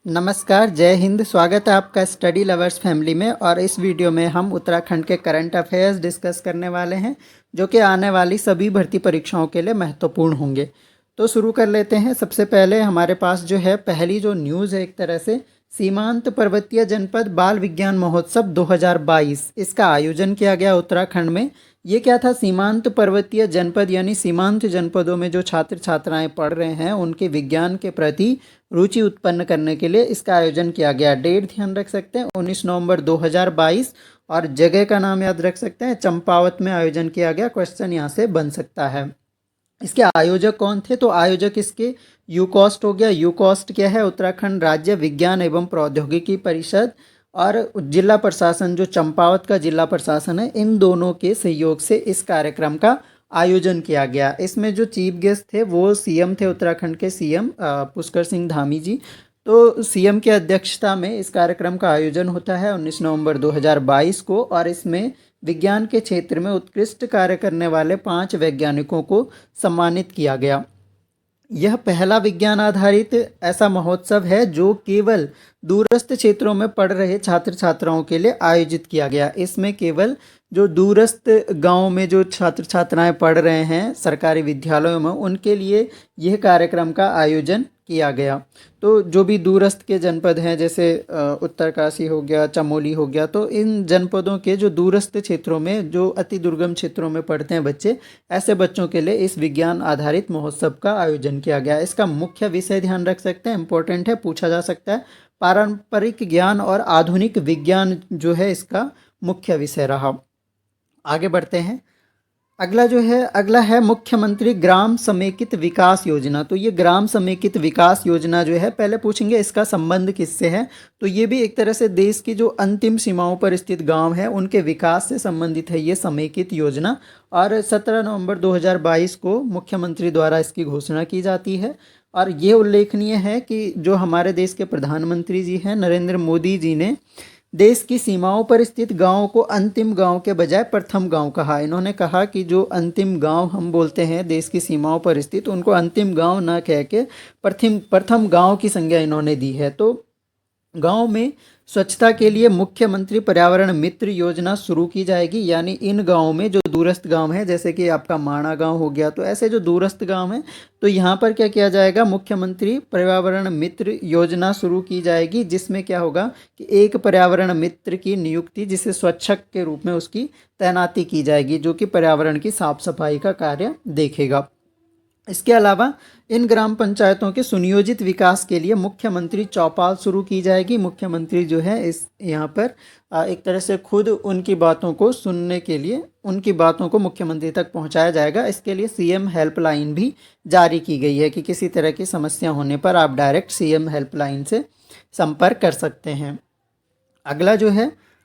नमस्कार, जय हिंद। स्वागत है आपका स्टडी लवर्स फैमिली में। और इस वीडियो में हम उत्तराखंड के करंट अफेयर्स डिस्कस करने वाले हैं जो कि आने वाली सभी भर्ती परीक्षाओं के लिए महत्वपूर्ण होंगे। तो शुरू कर लेते हैं। सबसे पहले हमारे पास जो है पहली जो न्यूज़ है, एक तरह से सीमांत पर्वतीय जनपद बाल विज्ञान महोत्सव 2022 इसका आयोजन किया गया उत्तराखंड में। ये क्या था? सीमांत पर्वतीय जनपद यानी सीमांत जनपदों में जो छात्र छात्राएं पढ़ रहे हैं उनके विज्ञान के प्रति रुचि उत्पन्न करने के लिए इसका आयोजन किया गया। डेट ध्यान रख सकते हैं 19 नवंबर 2022 और जगह का नाम याद रख सकते हैं, चंपावत में आयोजन किया गया। क्वेश्चन यहाँ से बन सकता है। इसके आयोजक कौन थे? तो आयोजक इसके यूकॉस्ट हो गया। यूकॉस्ट क्या है? उत्तराखंड राज्य विज्ञान एवं प्रौद्योगिकी परिषद और जिला प्रशासन जो चंपावत का जिला प्रशासन है, इन दोनों के सहयोग से इस कार्यक्रम का आयोजन किया गया। इसमें जो चीफ गेस्ट थे वो सीएम थे, उत्तराखंड के सीएम पुष्कर सिंह धामी जी। तो सीएम की अध्यक्षता में इस कार्यक्रम का आयोजन होता है 19 नवंबर 2022 को। और इसमें विज्ञान के क्षेत्र में उत्कृष्ट कार्य करने वाले 5 वैज्ञानिकों को सम्मानित किया गया। यह पहला विज्ञान आधारित ऐसा महोत्सव है जो केवल दूरस्थ क्षेत्रों में पढ़ रहे छात्र छात्राओं के लिए आयोजित किया गया। इसमें केवल जो दूरस्थ गांव में जो छात्र छात्राएं पढ़ रहे हैं सरकारी विद्यालयों में, उनके लिए यह कार्यक्रम का आयोजन किया गया। तो जो भी दूरस्थ के जनपद हैं, जैसे उत्तरकाशी हो गया, चमोली हो गया, तो इन जनपदों के जो दूरस्थ क्षेत्रों में जो अति दुर्गम क्षेत्रों में पढ़ते हैं बच्चे, ऐसे बच्चों के लिए इस विज्ञान आधारित महोत्सव का आयोजन किया गया। इसका मुख्य विषय ध्यान रख सकते हैं, इंपॉर्टेंट है, पूछा जा सकता है। पारंपरिक ज्ञान और आधुनिक विज्ञान जो है इसका मुख्य विषय रहा। आगे बढ़ते हैं। अगला है मुख्यमंत्री ग्राम समेकित विकास योजना। तो ये ग्राम समेकित विकास योजना जो है, पहले पूछेंगे इसका संबंध किससे है। तो ये भी एक तरह से देश की जो अंतिम सीमाओं पर स्थित गांव है उनके विकास से संबंधित है ये समेकित योजना। और 17 नवंबर 2022 को मुख्यमंत्री द्वारा इसकी घोषणा की जाती है। और ये उल्लेखनीय है कि जो हमारे देश के प्रधानमंत्री जी हैं नरेंद्र मोदी जी ने देश की सीमाओं पर स्थित गांवों को अंतिम गांव के बजाय प्रथम गांव कहा। इन्होंने कहा कि जो अंतिम गांव हम बोलते हैं देश की सीमाओं पर स्थित, उनको अंतिम गांव ना कह के प्रथम गांव की संज्ञा इन्होंने दी है। तो गांव में स्वच्छता के लिए मुख्यमंत्री पर्यावरण मित्र योजना शुरू की जाएगी। यानी इन गांवों में जो दूरस्थ गांव हैं, जैसे कि आपका माणा गांव हो गया, तो ऐसे जो दूरस्थ गांव हैं, तो यहाँ पर क्या किया जाएगा? मुख्यमंत्री पर्यावरण मित्र योजना शुरू की जाएगी, जिसमें क्या होगा कि एक पर्यावरण मित्र की नियुक्ति, जिसे स्वच्छक के रूप में उसकी तैनाती की जाएगी, जो कि पर्यावरण की साफ सफाई का कार्य देखेगा। इसके अलावा इन ग्राम पंचायतों के सुनियोजित विकास के लिए मुख्यमंत्री चौपाल शुरू की जाएगी। मुख्यमंत्री जो है इस यहाँ पर एक तरह से खुद उनकी बातों को सुनने के लिए उनकी बातों को मुख्यमंत्री तक पहुंचाया जाएगा। इसके लिए सीएम हेल्पलाइन भी जारी की गई है कि किसी तरह की समस्या होने पर आप डायरेक्ट सीएम हेल्पलाइन से संपर्क कर सकते हैं।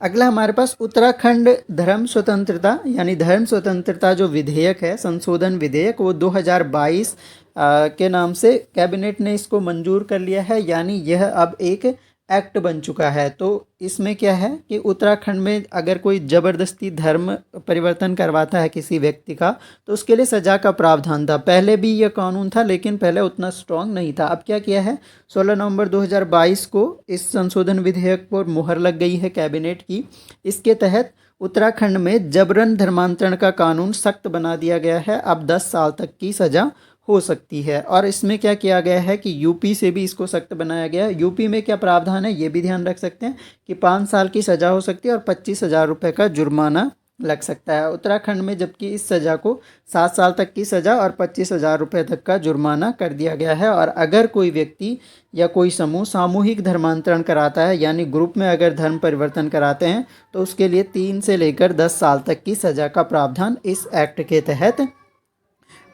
अगला हमारे पास उत्तराखंड धर्म स्वतंत्रता यानी धर्म स्वतंत्रता जो विधेयक है, संशोधन विधेयक, वो 2022 के नाम से कैबिनेट ने इसको मंजूर कर लिया है। यानी यह अब एक एक्ट बन चुका है। तो इसमें क्या है कि उत्तराखंड में अगर कोई ज़बरदस्ती धर्म परिवर्तन करवाता है किसी व्यक्ति का, तो उसके लिए सज़ा का प्रावधान था। पहले भी यह कानून था, लेकिन पहले उतना स्ट्रॉन्ग नहीं था। अब क्या किया है? 16 नवंबर 2022 को इस संशोधन विधेयक पर मुहर लग गई है कैबिनेट की। इसके तहत उत्तराखंड में जबरन धर्मांतरण का कानून सख्त बना दिया गया है। अब 10 साल तक की सज़ा हो सकती है। और इसमें क्या किया गया है कि यूपी से भी इसको सख्त बनाया गया है। यूपी में क्या प्रावधान है ये भी ध्यान रख सकते हैं कि 5 साल की सज़ा हो सकती है और 25,000 रुपये का जुर्माना लग सकता है। उत्तराखंड में जबकि इस सज़ा को 7 साल तक की सज़ा और 25,000 रुपये तक का जुर्माना कर दिया गया है। और अगर कोई व्यक्ति या कोई समूह सामूहिक धर्मांतरण कराता है, यानी ग्रुप में अगर धर्म परिवर्तन कराते हैं, तो उसके लिए 3 से लेकर 10 साल तक की सज़ा का प्रावधान इस एक्ट के तहत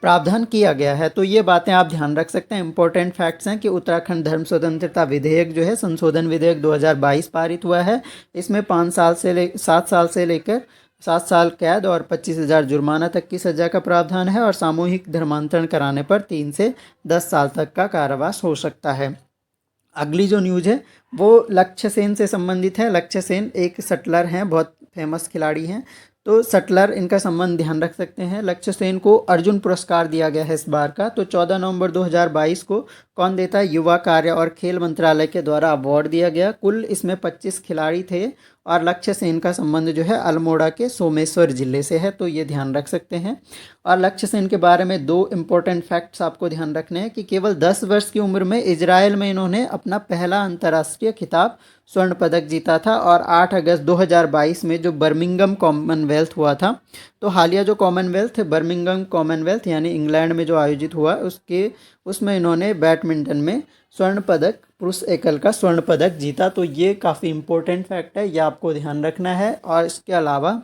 प्रावधान किया गया है। तो ये बातें आप ध्यान रख सकते हैं। इंपॉर्टेंट फैक्ट्स हैं कि उत्तराखंड धर्म स्वतंत्रता विधेयक जो है, संशोधन विधेयक 2022 पारित हुआ है। इसमें 7 साल कैद और 25,000 जुर्माना तक की सज़ा का प्रावधान है। और सामूहिक धर्मांतरण कराने पर 3 से 10 साल तक का कारावास हो सकता है। अगली जो न्यूज़ है वो लक्ष्य सेन से संबंधित है। लक्ष्य सेन एक शटलर हैं, बहुत फेमस खिलाड़ी हैं। तो शटलर, इनका संबंध ध्यान रख सकते हैं। लक्ष्य सेन को अर्जुन पुरस्कार दिया गया है इस बार का। तो 14 नवंबर 2022 को कौन देता है? युवा कार्य और खेल मंत्रालय के द्वारा अवार्ड दिया गया। कुल इसमें 25 खिलाड़ी थे और लक्ष्य सेन का संबंध जो है अल्मोड़ा के सोमेश्वर जिले से है, तो ये ध्यान रख सकते हैं। और लक्ष्य सेन के बारे में दो इम्पोर्टेंट फैक्ट्स आपको ध्यान रखने हैं कि केवल 10 वर्ष की उम्र में इजराइल में इन्होंने अपना पहला अंतर्राष्ट्रीय खिताब स्वर्ण पदक जीता था। और 8 अगस्त 2022 में जो बर्मिंघम कॉमनवेल्थ हुआ था, तो हालिया जो कॉमनवेल्थ बर्मिंघम कॉमनवेल्थ यानी इंग्लैंड में जो आयोजित हुआ उसमें इन्होंने बैडमिंटन में स्वर्ण पदक, पुरुष एकल का स्वर्ण पदक जीता। तो ये काफ़ी इंपॉर्टेंट फैक्ट है, ये आपको ध्यान रखना है। और इसके अलावा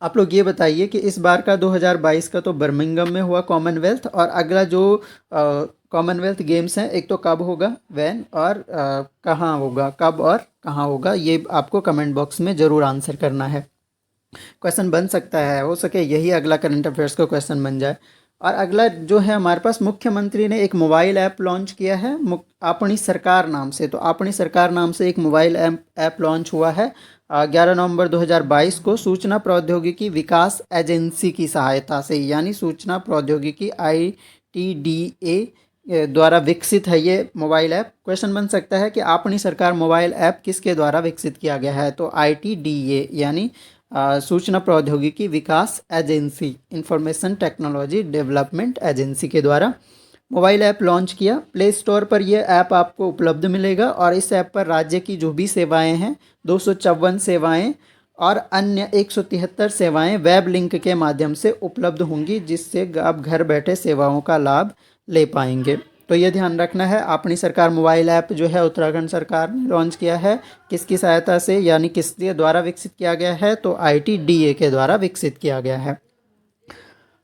आप लोग ये बताइए कि इस बार का 2022 का तो बर्मिंघम में हुआ कॉमनवेल्थ, और अगला जो कॉमनवेल्थ गेम्स हैं, एक तो कब होगा, वैन, और कहाँ होगा, कब और कहाँ होगा, ये आपको कमेंट बॉक्स में ज़रूर आंसर करना है। क्वेश्चन बन सकता है, हो सके यही अगला करंट अफेयर्स का क्वेश्चन बन जाए। और अगला जो है हमारे पास, मुख्यमंत्री ने एक मोबाइल ऐप लॉन्च किया है अपनी सरकार नाम से। तो अपनी सरकार नाम से एक मोबाइल ऐप लॉन्च हुआ है 11 नवंबर 2022 को सूचना प्रौद्योगिकी विकास एजेंसी की सहायता से, यानी सूचना प्रौद्योगिकी ITDA द्वारा विकसित है ये मोबाइल ऐप। क्वेश्चन बन सकता है कि अपनी सरकार मोबाइल ऐप किसके द्वारा विकसित किया गया है? तो ITDA यानी सूचना प्रौद्योगिकी विकास agency, information technology development agency के द्वारा मोबाइल ऐप लॉन्च किया। प्ले स्टोर पर यह ऐप आपको उपलब्ध मिलेगा और इस ऐप पर राज्य की जो भी सेवाएं हैं, 254 सेवाएं और अन्य 173 सेवाएं वेब लिंक के माध्यम से उपलब्ध होंगी, जिससे आप घर बैठे सेवाओं का लाभ ले पाएंगे। तो ये ध्यान रखना है। अपनी सरकार मोबाइल ऐप जो है उत्तराखंड सरकार ने लॉन्च किया है, किसकी सहायता से, यानी किसके द्वारा विकसित किया गया है? तो ITDA के द्वारा विकसित किया गया है।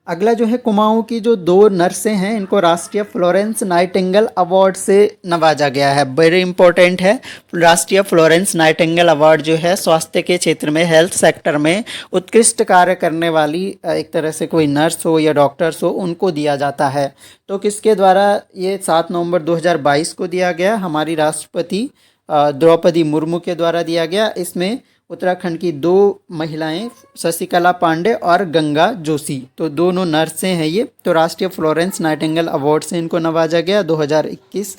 अगला जो है, कुमाऊं की जो 2 नर्सें हैं, इनको राष्ट्रीय फ्लोरेंस नाइटिंगेल अवार्ड से नवाजा गया है। वेरी इंपॉर्टेंट है। राष्ट्रीय फ्लोरेंस नाइटिंगेल अवार्ड जो है स्वास्थ्य के क्षेत्र में, हेल्थ सेक्टर में उत्कृष्ट कार्य करने वाली एक तरह से कोई नर्स हो या डॉक्टर्स हो, उनको दिया जाता है। तो किसके द्वारा? ये 7 नवंबर 2022 को दिया गया, हमारी राष्ट्रपति द्रौपदी मुर्मू के द्वारा दिया गया। इसमें उत्तराखंड की 2 महिलाएं, शशिकला पांडे और गंगा जोशी, तो दोनों नर्सें हैं ये। तो राष्ट्रीय फ्लोरेंस नाइटिंगेल अवार्ड से इनको नवाजा गया 2021।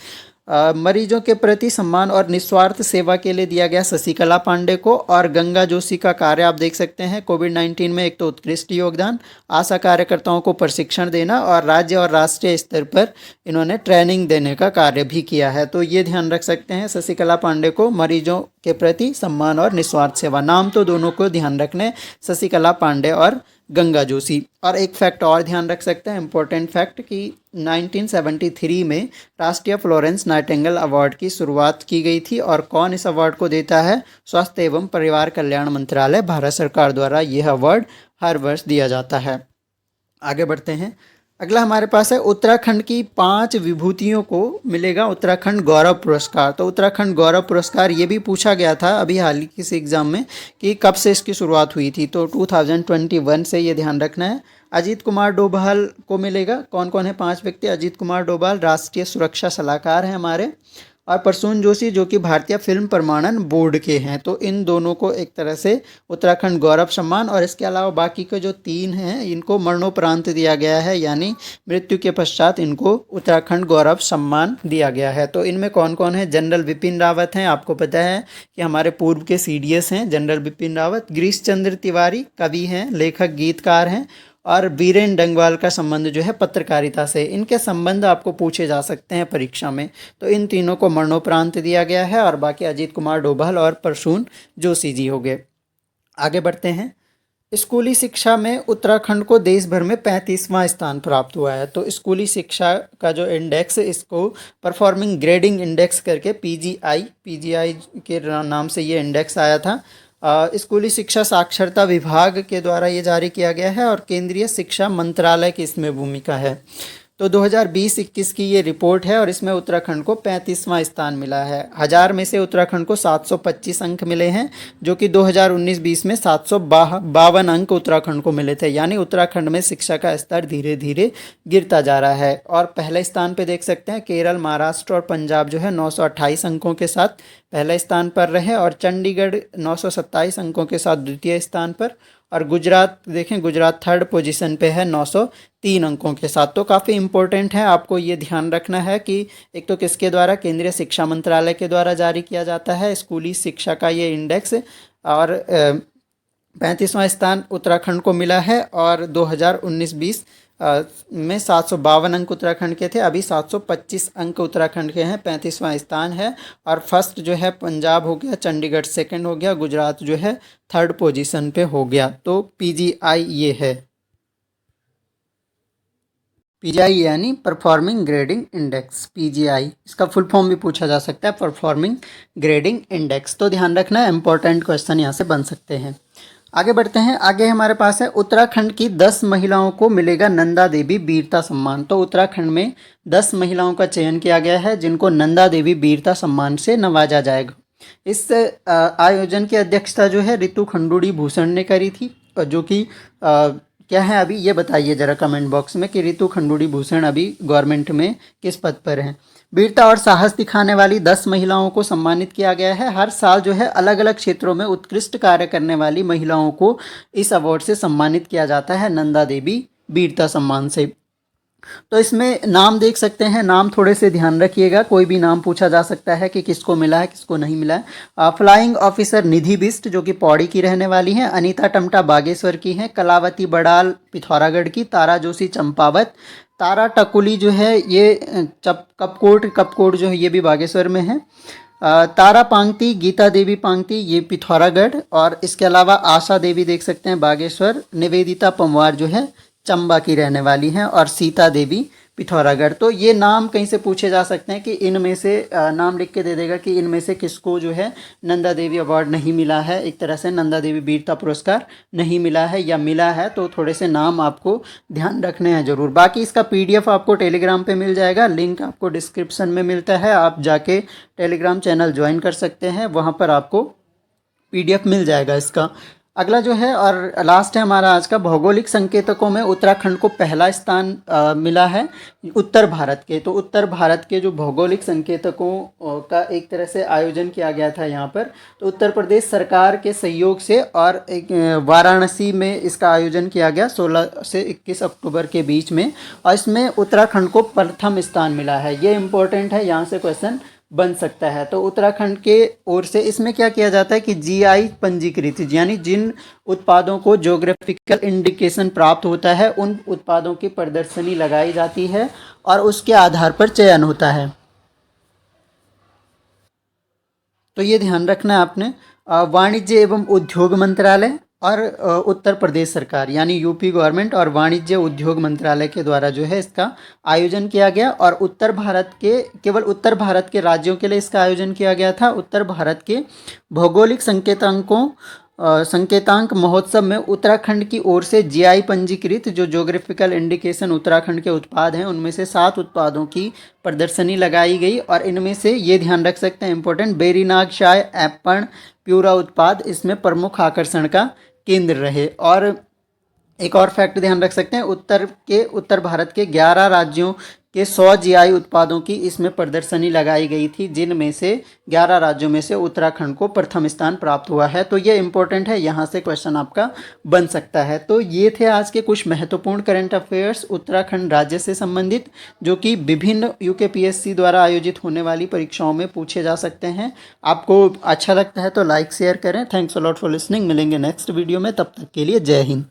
मरीजों के प्रति सम्मान और निस्वार्थ सेवा के लिए दिया गया शशिकला पांडे को। और गंगा जोशी का कार्य आप देख सकते हैं, कोविड-19 में एक तो उत्कृष्ट योगदान, आशा कार्यकर्ताओं को प्रशिक्षण देना और राज्य और राष्ट्रीय स्तर पर इन्होंने ट्रेनिंग देने का कार्य भी किया है। तो ये ध्यान रख सकते हैं, शशिकला पांडे को मरीजों के प्रति सम्मान और निस्वार्थ सेवा। नाम तो दोनों को ध्यान रखने, शशिकला पांडे और गंगा जोशी। और एक फैक्ट और ध्यान रख सकते हैं, इंपॉर्टेंट फैक्ट, कि 1973 में राष्ट्रीय फ्लोरेंस नाइटिंगेल अवार्ड की शुरुआत की गई थी। और कौन इस अवार्ड को देता है? स्वास्थ्य एवं परिवार कल्याण मंत्रालय, भारत सरकार द्वारा यह अवार्ड हर वर्ष दिया जाता है। आगे बढ़ते हैं। अगला हमारे पास है, उत्तराखंड की 5 विभूतियों को मिलेगा उत्तराखंड गौरव पुरस्कार। तो उत्तराखंड गौरव पुरस्कार ये भी पूछा गया था अभी हाल ही किसी एग्जाम में कि कब से इसकी शुरुआत हुई थी। तो 2021 से, ये ध्यान रखना है। अजीत कुमार डोभाल को मिलेगा। कौन कौन है 5 व्यक्ति? अजीत कुमार डोभाल राष्ट्रीय सुरक्षा सलाहकार हैं हमारे, और प्रसून जोशी जो कि भारतीय फिल्म प्रमाणन बोर्ड के हैं। तो इन दोनों को एक तरह से उत्तराखंड गौरव सम्मान, और इसके अलावा बाकी के जो 3 हैं इनको मरणोपरांत दिया गया है, यानी मृत्यु के पश्चात इनको उत्तराखंड गौरव सम्मान दिया गया है। तो इनमें कौन कौन है? जनरल विपिन रावत हैं, आपको पता है कि हमारे पूर्व के CDS हैं जनरल विपिन रावत। गिरीश चंद्र तिवारी कवि हैं, लेखक गीतकार हैं। और बीरेन डंगवाल का संबंध जो है पत्रकारिता से। इनके संबंध आपको पूछे जा सकते हैं परीक्षा में। तो इन तीनों को मरणोपरांत दिया गया है, और बाकी अजीत कुमार डोभाल और प्रसून जोशी जी हो गए। आगे बढ़ते हैं। स्कूली शिक्षा में उत्तराखंड को देश भर में 35वां स्थान प्राप्त हुआ है। तो स्कूली शिक्षा का जो इंडेक्स, इसको परफॉर्मिंग ग्रेडिंग इंडेक्स करके PGI के नाम से ये इंडेक्स आया था। स्कूली शिक्षा साक्षरता विभाग के द्वारा ये जारी किया गया है, और केंद्रीय शिक्षा मंत्रालय की इसमें भूमिका है। तो 2020-21 की ये रिपोर्ट है, और इसमें उत्तराखंड को 35वां स्थान मिला है। 1000 में से उत्तराखंड को 725 अंक मिले हैं, जो कि 2019-20 में 752 अंक उत्तराखंड को मिले थे। यानी उत्तराखंड में शिक्षा का स्तर धीरे धीरे गिरता जा रहा है। और पहले स्थान पे देख सकते हैं केरल, महाराष्ट्र और पंजाब जो है 928 अंकों के साथ पहले स्थान पर रहे, और चंडीगढ़ 927 अंकों के साथ द्वितीय स्थान पर, और गुजरात देखें, गुजरात थर्ड पोजीशन पे है 903 अंकों के साथ। तो काफ़ी इम्पोर्टेंट है, आपको ये ध्यान रखना है कि एक तो किसके द्वारा, केंद्रीय शिक्षा मंत्रालय के द्वारा जारी किया जाता है स्कूली शिक्षा का ये इंडेक्स, और 35वां स्थान उत्तराखंड को मिला है। और 2019-20 में 752 अंक उत्तराखंड के थे, अभी 725 अंक उत्तराखंड के हैं, 35वां स्थान है। और फर्स्ट जो है पंजाब हो गया, चंडीगढ़ सेकंड हो गया, गुजरात जो है थर्ड पोजीशन पे हो गया। तो पीजीआई ये है, पीजीआई यानी परफॉर्मिंग ग्रेडिंग इंडेक्स, पीजीआई इसका फुल फॉर्म भी पूछा जा सकता है, परफॉर्मिंग ग्रेडिंग इंडेक्स। तो ध्यान रखना, इंपॉर्टेंट क्वेश्चन यहाँ से बन सकते हैं। आगे बढ़ते हैं, आगे हमारे पास है उत्तराखंड की 10 महिलाओं को मिलेगा नंदा देवी वीरता सम्मान। तो उत्तराखंड में 10 महिलाओं का चयन किया गया है जिनको नंदा देवी वीरता सम्मान से नवाजा जाएगा। इस आयोजन की अध्यक्षता जो है रितु खंडूड़ी भूषण ने करी थी, और जो कि क्या है अभी ये बताइए ज़रा कमेंट बॉक्स में कि रितु खंडूड़ी भूषण अभी गवर्नमेंट में किस पद पर हैं। वीरता और साहस दिखाने वाली 10 महिलाओं को सम्मानित किया गया है। हर साल जो है अलग अलग क्षेत्रों में उत्कृष्ट कार्य करने वाली महिलाओं को इस अवार्ड से सम्मानित किया जाता है, नंदा देवी वीरता सम्मान से। तो इसमें नाम देख सकते हैं, नाम थोड़े से ध्यान रखिएगा, कोई भी नाम पूछा जा सकता है कि किसको मिला है किसको नहीं मिला है। फ्लाइंग ऑफिसर निधि बिष्ट जो कि पौड़ी की रहने वाली हैं, अनीता टमटा बागेश्वर की हैं, कलावती बड़ाल पिथौरागढ़ की, तारा जोशी चंपावत, तारा टकुली जो है ये कपकोट जो है ये भी बागेश्वर में है, तारा पांगती, गीता देवी पांगती ये पिथौरागढ़, और इसके अलावा आशा देवी देख सकते हैं बागेश्वर, निवेदिता पंवार जो है चंबा की रहने वाली हैं, और सीता देवी पिथौरागढ़। तो ये नाम कहीं से पूछे जा सकते हैं कि इनमें से नाम लिख के दे देगा कि इनमें से किसको जो है नंदा देवी अवार्ड नहीं मिला है, एक तरह से नंदा देवी वीरता पुरस्कार नहीं मिला है या मिला है। तो थोड़े से नाम आपको ध्यान रखने हैं ज़रूर। बाकी इसका PDF आपको टेलीग्राम पे मिल जाएगा, लिंक आपको डिस्क्रिप्शन में मिलता है, आप जाके टेलीग्राम चैनल ज्वाइन कर सकते हैं, वहाँ पर आपको PDF मिल जाएगा इसका। अगला जो है और लास्ट है हमारा आज का, भौगोलिक संकेतकों में उत्तराखंड को पहला स्थान मिला है उत्तर भारत के। तो उत्तर भारत के जो भौगोलिक संकेतकों का एक तरह से आयोजन किया गया था यहाँ पर, तो उत्तर प्रदेश सरकार के सहयोग से, और एक वाराणसी में इसका आयोजन किया गया 16 से 21 अक्टूबर के बीच में, और इसमें उत्तराखंड को प्रथम स्थान मिला है। ये इम्पोर्टेंट है, यहाँ से क्वेश्चन बन सकता है। तो उत्तराखंड के ओर से इसमें क्या किया जाता है कि GI पंजीकृत, यानी जिन उत्पादों को ज्योग्राफिकल इंडिकेशन प्राप्त होता है उन उत्पादों की प्रदर्शनी लगाई जाती है और उसके आधार पर चयन होता है। तो ये ध्यान रखना है आपने। वाणिज्य एवं उद्योग मंत्रालय और उत्तर प्रदेश सरकार यानी UP गवर्नमेंट और वाणिज्य उद्योग मंत्रालय के द्वारा जो है इसका आयोजन किया गया, और उत्तर भारत के, केवल उत्तर भारत के राज्यों के लिए इसका आयोजन किया गया था। उत्तर भारत के भौगोलिक संकेतांक महोत्सव में उत्तराखंड की ओर से GI पंजीकृत जो ज्योग्राफिकल इंडिकेशन उत्तराखंड के उत्पाद हैं उनमें से 7 उत्पादों की प्रदर्शनी लगाई गई, और इनमें से ये ध्यान रख सकते हैं इंपॉर्टेंट, बेरीनाग शाय एप्पण प्यूरा उत्पाद इसमें प्रमुख आकर्षण का केंद्र रहे। और एक और फैक्ट ध्यान रख सकते हैं, उत्तर भारत के 11 राज्यों के 100 GI उत्पादों की इसमें प्रदर्शनी लगाई गई थी, जिनमें से 11 राज्यों में से उत्तराखंड को प्रथम स्थान प्राप्त हुआ है। तो ये इंपॉर्टेंट है, यहाँ से क्वेश्चन आपका बन सकता है। तो ये थे आज के कुछ महत्वपूर्ण करंट अफेयर्स उत्तराखंड राज्य से संबंधित, जो कि विभिन्न UKPSC द्वारा आयोजित होने वाली परीक्षाओं में पूछे जा सकते हैं। आपको अच्छा लगता है तो लाइक शेयर करें। Thanks a lot for listening. मिलेंगे नेक्स्ट वीडियो में, तब तक के लिए जय हिंद।